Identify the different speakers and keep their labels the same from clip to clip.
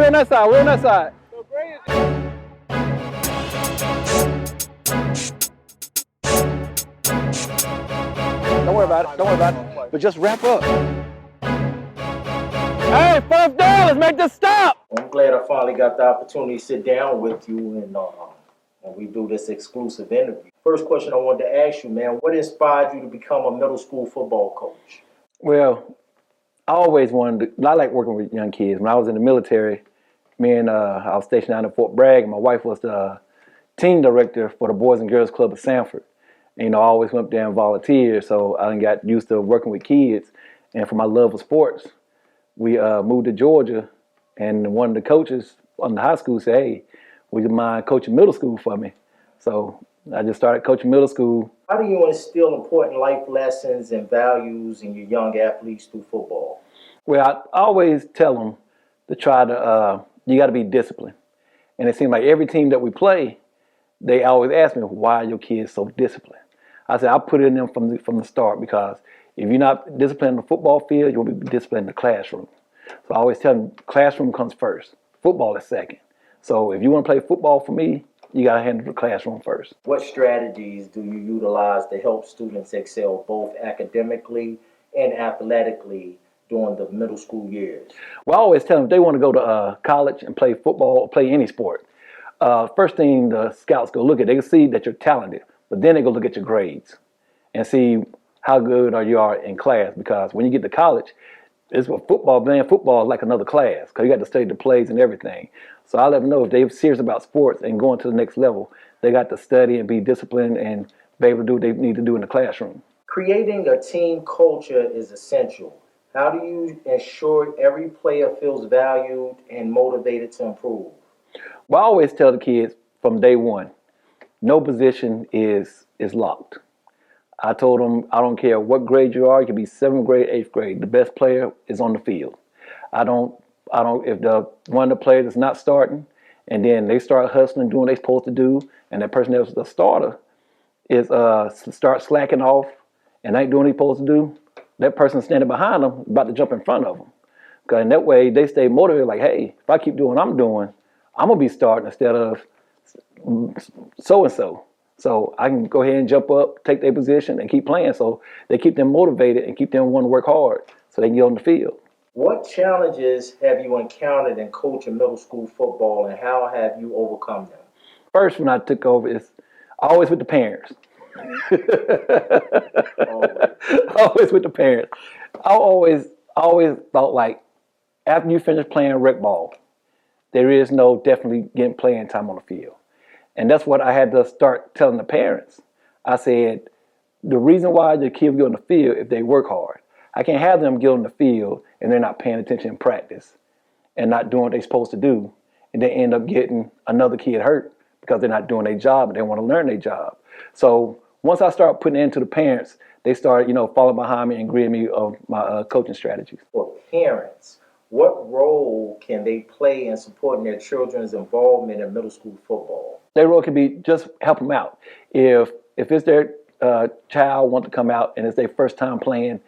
Speaker 1: on that side. We're on that side. Don't worry about it. Don't worry about it. But just wrap up. Hey, first down. Let's make this stop.
Speaker 2: I'm glad I finally got the opportunity to sit down with you and we do this exclusive interview. First question I wanted to ask you, man, what inspired you to become a middle school football coach?
Speaker 1: Well, I always wanted to, I like working with young kids. When I was in the military, I was stationed out in Fort Bragg, and my wife was the team director for the Boys and Girls Club of Sanford. And, I always went up there and volunteered, so I got used to working with kids. And for my love of sports, we moved to Georgia, and one of the coaches on the high school said, hey, would you mind coaching middle school for me? So I just started coaching middle school.
Speaker 2: How do you instill important life lessons and values in your young athletes through football?
Speaker 1: Well, I always tell them to try to, you got to be disciplined. And it seems like every team that we play, they always ask me, why are your kids so disciplined? I said, I put it in them from the start, because if you're not disciplined in the football field, you won't be disciplined in the classroom. So I always tell them, classroom comes first. Football is second. So if you want to play football for me, you got to handle the classroom first.
Speaker 2: What strategies do you utilize to help students excel both academically and athletically during the middle school years?
Speaker 1: Well, I always tell them, if they want to go to college and play football or play any sport, first thing the scouts go look at, they can see that you're talented, but then they go look at your grades and see how good you are in class, because when you get to college, it's what football is like another class, because you got to study the plays and everything. So I let them know, if they're serious about sports and going to the next level, they got to study and be disciplined and be able to do what they need to do in the classroom.
Speaker 2: Creating a team culture is essential. How do you ensure every player feels valued and motivated to improve?
Speaker 1: Well, I always tell the kids from day one, no position is locked. I told them, I don't care what grade you are, you can be 7th grade, 8th grade. The best player is on the field. If one of the players is not starting, and then they start hustling, doing what they're supposed to do, and that person that's the starter is start slacking off and ain't doing what they're supposed to do, that person standing behind them about to jump in front of them. Because in that way, they stay motivated, like, hey, if I keep doing what I'm doing, I'm going to be starting instead of so-and-so. So I can go ahead and jump up, take their position, and keep playing. So they keep them motivated and keep them wanting to work hard so they can get on the field.
Speaker 2: What challenges have you encountered in coaching middle school football, and how have you overcome them?
Speaker 1: First, when I took over, is always with the parents. Always with the parents. I always thought, like, after you finish playing rec ball, there is no definitely getting playing time on the field. And that's what I had to start telling the parents. I said, the reason why the kids get on the field, if they work hard. I can't have them get on the field and they're not paying attention in practice and not doing what they're supposed to do. And they end up getting another kid hurt because they're not doing their job and they want to learn their job. So once I started putting it into the parents, they started, following behind me and agreeing me of my coaching strategies.
Speaker 2: For parents, what role can they play in supporting their children's involvement in middle school football?
Speaker 1: Their role can be just help them out. If it's their child want to come out and it's their first time playing,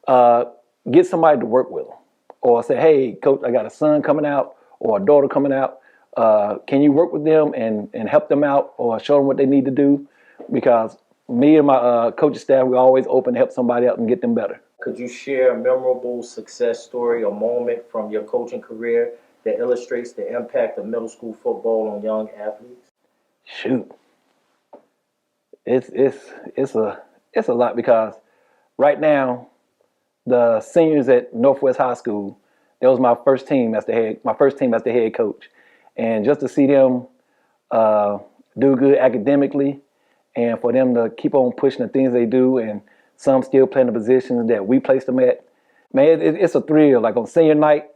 Speaker 1: get somebody to work with them. Or say, hey, coach, I got a son coming out or a daughter coming out. Can you work with them and help them out or show them what they need to do? Because me and my coaching staff, we're always open to help somebody out and get them better.
Speaker 2: Could you share a memorable success story or moment from your coaching career that illustrates the impact of middle school football on young athletes?
Speaker 1: Shoot, it's a lot, because right now the seniors at Northwest High School, that was my first team as the head coach, and just to see them do good academically, and for them to keep on pushing the things they do, and some still playing the positions that we placed them at, man, it's a thrill. Like on senior night,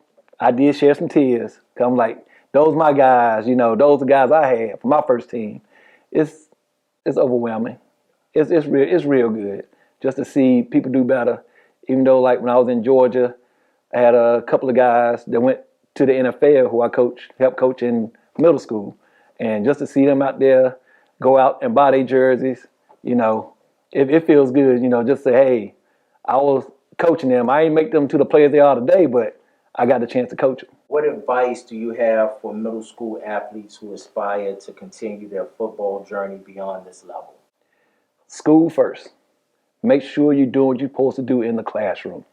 Speaker 1: I did share some tears. Cause I'm like, those my guys, those the guys I had for my first team. It's overwhelming. It's real good just to see people do better. Even though, like when I was in Georgia, I had a couple of guys that went to the NFL who I helped coach in middle school, and just to see them out there go out and buy their jerseys, it feels good. Just say, hey, I was coaching them. I ain't make them to the players they are today, but I got the chance to coach them.
Speaker 2: What advice do you have for middle school athletes who aspire to continue their football journey beyond this level?
Speaker 1: School first. Make sure you're doing what you're supposed to do in the classroom.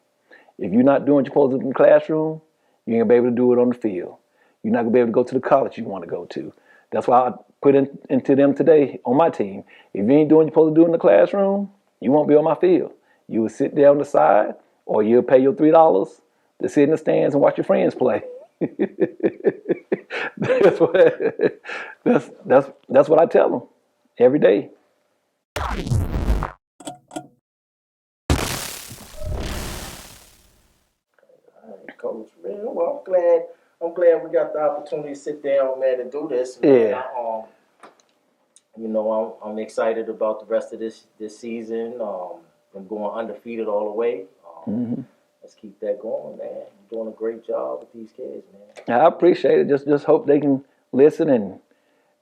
Speaker 1: If you're not doing what you're supposed to do in the classroom, you ain't gonna be able to do it on the field. You're not gonna be able to go to the college you want to go to. That's why I put into them today on my team. If you ain't doing what you're supposed to do in the classroom, you won't be on my field. You will sit there on the side, or you'll pay your $3 to sit in the stands and watch your friends play. that's what that's what I tell them every day.
Speaker 2: Coach, man. Well, I'm glad we got the opportunity to sit down, man, and do this. Man.
Speaker 1: Yeah.
Speaker 2: I'm excited about the rest of this season. I'm going undefeated all the way. Let's keep that going, man. You're doing a great job with these kids, man.
Speaker 1: I appreciate it. Just hope they can listen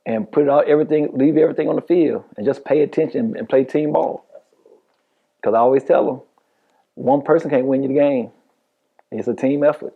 Speaker 1: and put out everything, leave everything on the field, and just pay attention and play team ball.
Speaker 2: Absolutely.
Speaker 1: Because I always tell them, one person can't win you the game. It's a team effort.